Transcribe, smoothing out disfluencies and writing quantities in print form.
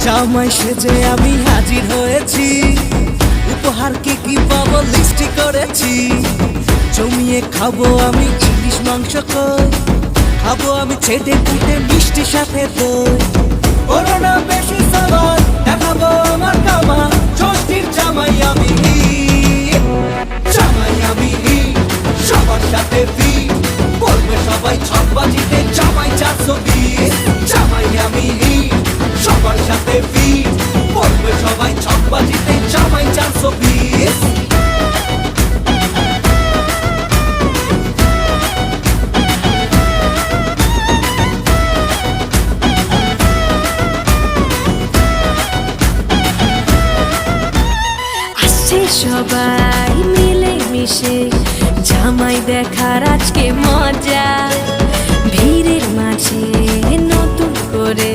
জামাই সেজে আমি হাজির হয়েছি, উপহার কি কি পাবো লিস্টি করেছি। জমিয়ে খাবো আমি ইলিশ মাংস কই, খাবো আমি ছেটে কুটে মিষ্টি সাথে দই। করোনা বেশি সাবান দেখাবো আমার কামা, ষষ্ঠীর জামাই আমি, জামাই আমি সবার সাথে ফিট, বলবে সবাই ছকবাজিতে জামাই 420। জামাই আমি সবার সাথে ফিট, বলবে সবাই ছকবাজিতে জামাই 420। সবাই মিলে মিশে জামাই দেখার আজকে মজা, ভিড়ের মাঝে নতুন করে